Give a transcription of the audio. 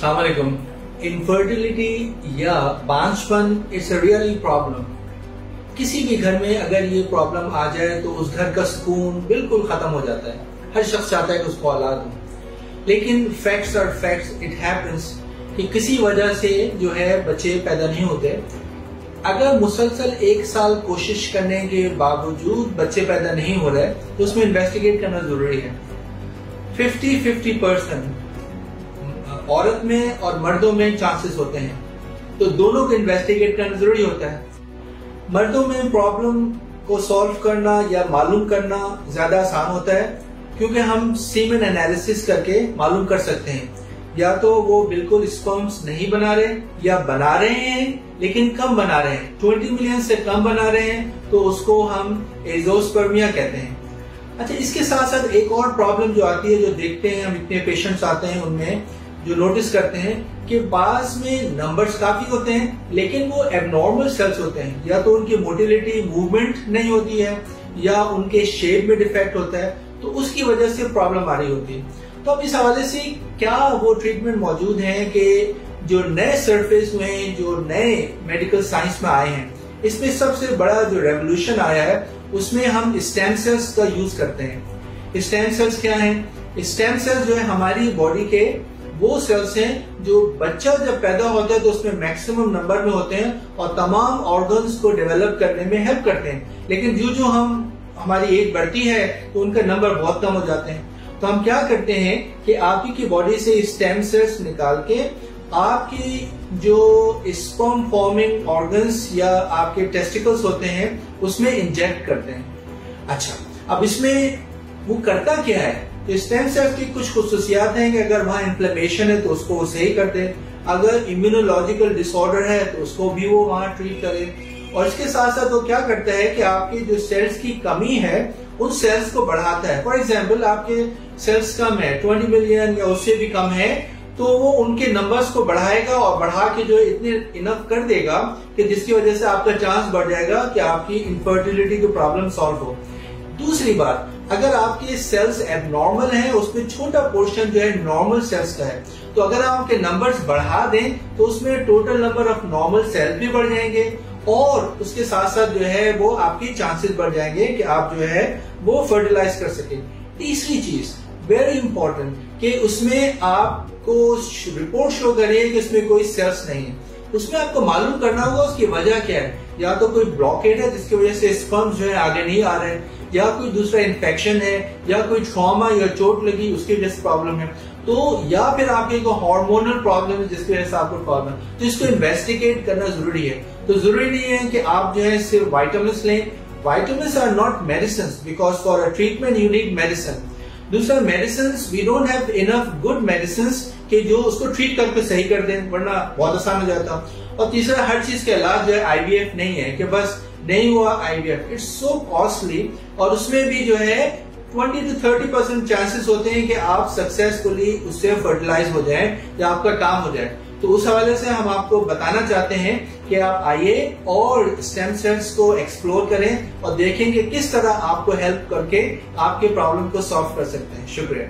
अस्सलाम वालेकुम। इनफर्टिलिटी या बांझपन इट्स अ रियल प्रॉब्लम। किसी भी घर में अगर ये प्रॉब्लम आ जाए तो उस घर का सुकून बिल्कुल खत्म हो जाता है। हर शख्स चाहता है कि उसको औलाद हो, लेकिन facts are facts, it happens कि किसी वजह से जो है बच्चे पैदा नहीं होते। अगर मुसलसल 1 साल कोशिश करने के बावजूद बच्चे पैदा नहीं हो रहे तो उसमें इन्वेस्टिगेट करना जरूरी है। 50-50% औरत में और मर्दों में चांसेस होते हैं, तो दोनों को इन्वेस्टिगेट करना जरूरी होता है। मर्दों में प्रॉब्लम को सॉल्व करना या मालूम करना ज्यादा आसान होता है, क्योंकि हम सीमेन एनालिसिस करके मालूम कर सकते हैं या तो वो बिल्कुल स्पर्म्स नहीं बना रहे या बना रहे हैं लेकिन कम बना रहे हैं, 20 मिलियन से कम बना रहे हैं, तो उसको हम एजोस्पर्मिया कहते हैं। अच्छा, इसके साथ साथ एक और प्रॉब्लम जो आती है, जो देखते हैं हम, इतने पेशेंट्स आते हैं उनमें जो नोटिस करते हैं कि बाज में नंबर्स काफी होते हैं लेकिन वो एबनॉर्मल सेल्स होते हैं, या तो उनकी मोटिलिटी मूवमेंट नहीं होती है या उनके शेप में डिफेक्ट होता है, तो उसकी वजह से प्रॉब्लम आ रही होती है। तो अब इस हवाले से क्या वो ट्रीटमेंट मौजूद है कि जो नए सरफेस में, जो नए मेडिकल साइंस में आए हैं, इसमें सबसे बड़ा जो रेवोल्यूशन आया है उसमें हम स्टेम सेल्स का यूज करते हैं। स्टेम सेल्स क्या है? स्टेम सेल्स जो है हमारी बॉडी के वो सेल्स हैं जो बच्चा जब पैदा होता है तो उसमें मैक्सिमम नंबर में होते हैं और तमाम ऑर्गन्स को डेवलप करने में हेल्प करते हैं, लेकिन जो हमारी एज बढ़ती है तो उनका नंबर बहुत कम हो जाते हैं। तो हम क्या करते हैं कि आपकी की बॉडी से स्टेम सेल्स निकाल के आपकी जो स्पर्म फॉर्मिंग ऑर्गन्स या आपके टेस्टिकल्स होते हैं उसमें इंजेक्ट करते हैं। अच्छा, अब इसमें वो करता क्या है? तो स्टेम सेल्स की कुछ खुसूसियात हैं कि अगर वहां इन्फ्लेमेशन है तो उसको वो सही कर दे, अगर इम्यूनोलॉजिकल डिसऑर्डर है तो उसको भी वो वहां ट्रीट करे, और इसके साथ साथ वो क्या करता है कि आपकी जो सेल्स की कमी है उन सेल्स को बढ़ाता है। फॉर एग्जाम्पल, आपके सेल्स कम है, 20 मिलियन या उससे भी कम है, तो वो उनके नंबर्स को बढ़ाएगा और बढ़ा के जो इतने इनफ कर देगा कि जिसकी वजह से आपका चांस बढ़ जाएगा कि आपकी इनफर्टिलिटी की प्रॉब्लम सॉल्व हो। दूसरी बात, अगर आपके सेल्स एबनॉर्मल हैं, उसमें छोटा पोर्शन जो है नॉर्मल सेल्स का है, तो अगर आप आपके नंबर्स बढ़ा दें तो उसमें total number of normal sales भी बढ़ जाएंगे और उसके साथ साथ जो है वो आपकी चांसेस बढ़ जाएंगे कि आप जो है वो फर्टिलाइज कर सके। तीसरी चीज वेरी इंपॉर्टेंट कि उसमें आपको रिपोर्ट शो करिए कि उसमें कोई सेल्स नहीं है। उसमें आपको मालूम करना होगा उसकी वजह क्या है। या तो कोई ब्लॉकेड है जिसकी वजह से स्पर्म्स जो है आगे नहीं आ रहे हैं, या कोई दूसरा इन्फेक्शन है, या कोई ट्रॉमा या चोट लगी उसकी वजह से प्रॉब्लम है, तो या फिर आपके को हार्मोनल प्रॉब्लम है जिसकी वजह से आपको प्रॉब्लम है। तो इसको इन्वेस्टिगेट करना जरूरी है। तो जरूरी नहीं है कि आप जो है सिर्फ वाइटामिन्स लें। Vitamins are not medicine, because for a treatment you need medicine. दूसरा, medicine we don't have enough good medicine कि जो उसको ट्रीट करके सही कर दें, वरना बहुत आसान हो जाता। और तीसरा, हर चीज का इलाज जो है IVF नहीं है कि बस नहीं हुआ IVF, इट्स सो कॉस्टली, और उसमें भी जो है 20 to 30% चांसेस होते हैं कि आप सक्सेसफुली उससे फर्टिलाइज हो जाएं या आपका काम हो जाए। तो उस हवाले से हम आपको बताना चाहते हैं कि आप आइए और स्टेम सेल्स को एक्सप्लोर करें और देखेंगे किस तरह आपको हेल्प करके आपके प्रॉब्लम को सॉल्व कर सकते हैं। शुक्रिया।